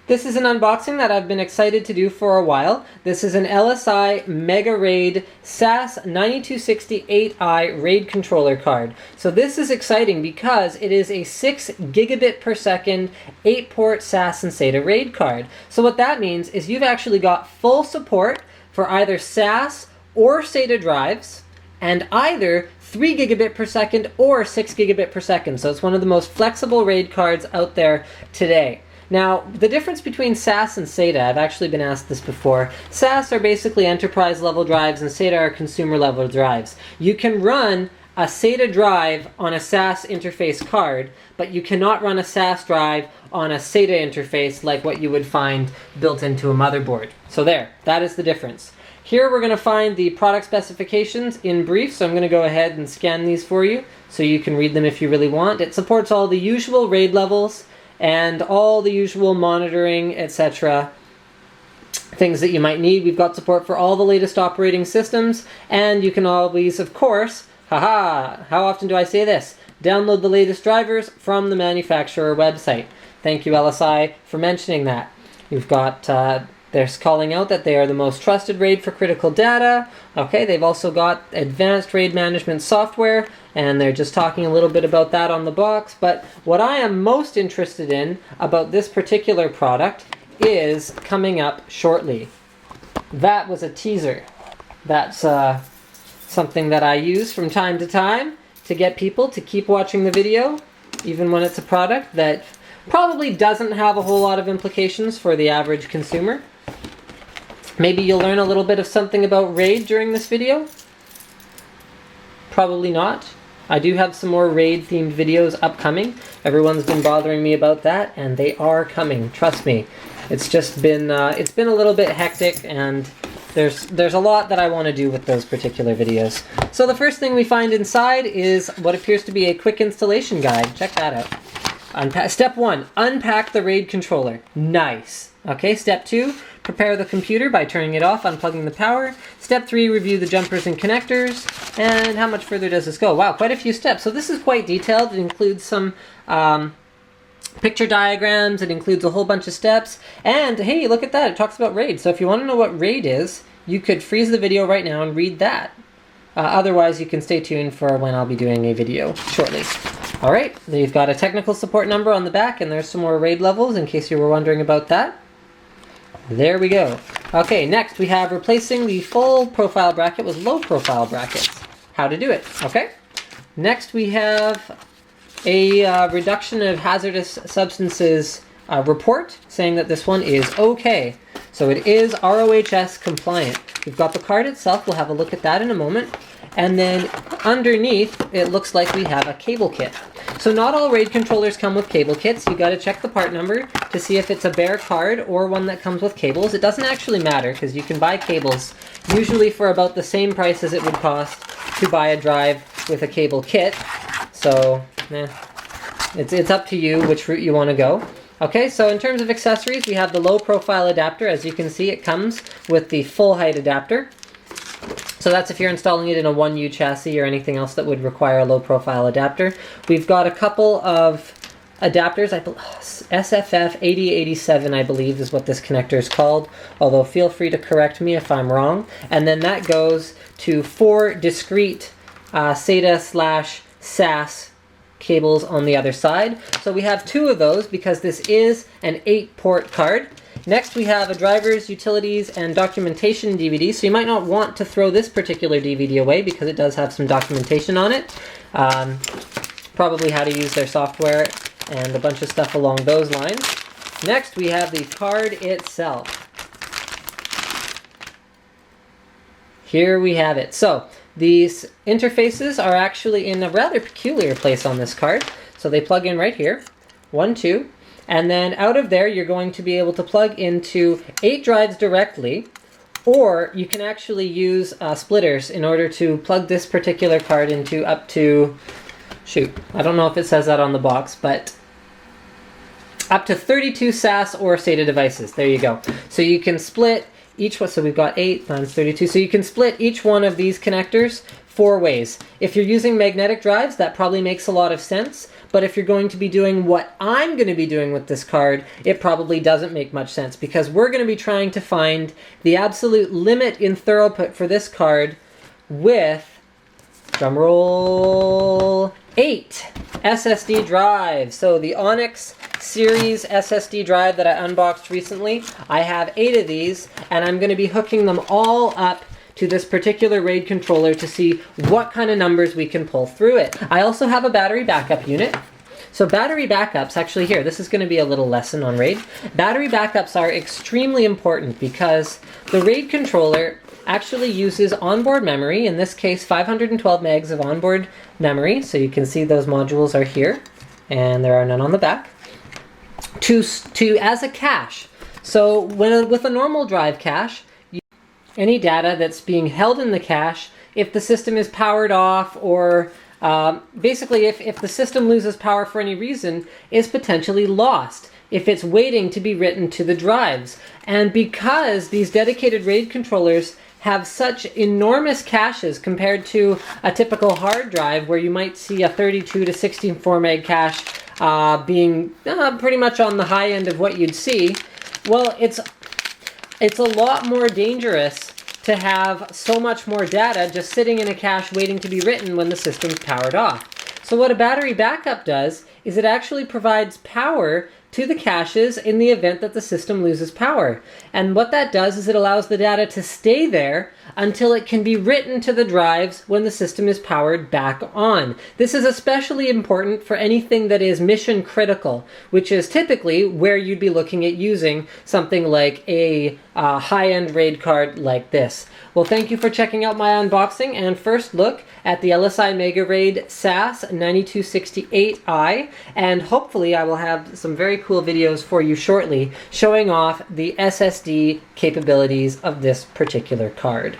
This is an unboxing that I've been excited to do for a while. This is an LSI Mega RAID SAS 9268i RAID controller card. So this is exciting because it is a 6 gigabit per second 8-port Sas and Sata RAID card. So what that means is you've actually got full support for either SAS or SATA drives, and either 3 gigabit per second or 6 gigabit per second. So it's one of the most flexible RAID cards out there today. Now, the difference between SAS and SATA, I've actually been asked this before. SAS are basically enterprise level drives and SATA are consumer level drives. You can run a SATA drive on a SAS interface card, but you cannot run a SAS drive on a SATA interface like what you would find built into a motherboard. So there, that is the difference. Here we're going to find the product specifications in brief, so I'm going to go ahead and scan these for you so you can read them if you really want. It supports all the usual RAID levels and all the usual monitoring, etc. things that you might need. We've got support for all the latest operating systems, and you can always, of course, how often do I say this? Download the latest drivers from the manufacturer website. Thank you, LSI, for mentioning that. You've got, they're calling out that they are the most trusted RAID for critical data. Okay, they've also got advanced RAID management software, and they're just talking a little bit about that on the box. But what I am most interested in about this particular product is coming up shortly. That was a teaser. That's something that I use from time to time to get people to keep watching the video, even when it's a product that probably doesn't have a whole lot of implications for the average consumer. Maybe you'll learn a little bit of something about RAID during this video. Probably not. I do have some more RAID themed videos upcoming. Everyone's been bothering me about that, and they are coming, trust me. It's just been it's been a little bit hectic, and there's a lot that I want to do with those particular videos. So the first thing we find inside is what appears to be a quick installation guide. Check that out. Step 1, unpack the RAID controller. Nice. Okay, step 2, prepare the computer by turning it off, unplugging the power. Step 3, review the jumpers and connectors. And how much further does this go? Wow, quite a few steps. So this is quite detailed. It includes some picture diagrams. It includes a whole bunch of steps. And hey, look at that. It talks about RAID. So if you want to know what RAID is, you could freeze the video right now and read that. Otherwise, you can stay tuned for when I'll be doing a video shortly. All right, you've got a technical support number on the back, and there's some more RAID levels in case you were wondering about that. There we go. Okay, next we have replacing the full profile bracket with low profile brackets. How to do it, okay? Next we have a reduction of hazardous substances report saying that this one is okay. So it is RoHS compliant. We've got the card itself, we'll have a look at that in a moment. And then underneath, it looks like we have a cable kit. So not all RAID controllers come with cable kits. You got to check the part number to see if it's a bare card or one that comes with cables. It doesn't actually matter because you can buy cables usually for about the same price as it would cost to buy a drive with a cable kit. So it's up to you which route you want to go. Okay, so in terms of accessories, we have the low profile adapter. As you can see, it comes with the full height adapter. So that's if you're installing it in a 1U chassis or anything else that would require a low profile adapter. We've got a couple of adapters. SFF8087, I believe, is what this connector is called. Although feel free to correct me if I'm wrong. And then that goes to 4 discrete SATA/SAS cables on the other side. So we have 2 of those because this is an 8-port card. Next we have a driver's, utilities, and documentation DVD. So you might not want to throw this particular DVD away because it does have some documentation on it. Probably how to use their software and a bunch of stuff along those lines. Next we have the card itself. Here we have it. So these interfaces are actually in a rather peculiar place on this card. So they plug in right here. 1, 2. And then out of there, you're going to be able to plug into 8 drives directly, or you can actually use splitters in order to plug this particular card into up to, I don't know if it says that on the box, but up to 32 SAS or SATA devices. There you go. So you can split each one, so we've got 8 times 32, so you can split each one of these connectors 4 ways. If you're using magnetic drives, that probably makes a lot of sense, but if you're going to be doing what I'm going to be doing with this card, it probably doesn't make much sense, because we're going to be trying to find the absolute limit in throughput for this card with, drumroll, 8 SSD drives. So the Onyx series SSD drive that I unboxed recently, I have 8 of these, and I'm going to be hooking them all up to this particular RAID controller to see what kind of numbers we can pull through it. I also have a battery backup unit. So battery backups, actually here, this is going to be a little lesson on RAID. Battery backups are extremely important because the RAID controller actually uses onboard memory, in this case 512 megs of onboard memory, so you can see those modules are here, and there are none on the back, to as a cache. So with a normal drive cache, any data that's being held in the cache, if the system is powered off, or basically if the system loses power for any reason, is potentially lost if it's waiting to be written to the drives. And because these dedicated RAID controllers have such enormous caches compared to a typical hard drive where you might see a 32 to 64 meg cache being pretty much on the high end of what you'd see, well, it's a lot more dangerous to have so much more data just sitting in a cache waiting to be written when the system's powered off. So what a battery backup does is it actually provides power to the caches in the event that the system loses power. And what that does is it allows the data to stay there until it can be written to the drives when the system is powered back on. This is especially important for anything that is mission critical, which is typically where you'd be looking at using something like a high-end RAID card like this. Well, thank you for checking out my unboxing and first look at the LSI Mega RAID SAS 9268i, and hopefully I will have some very cool videos for you shortly showing off the SSD capabilities of this particular card.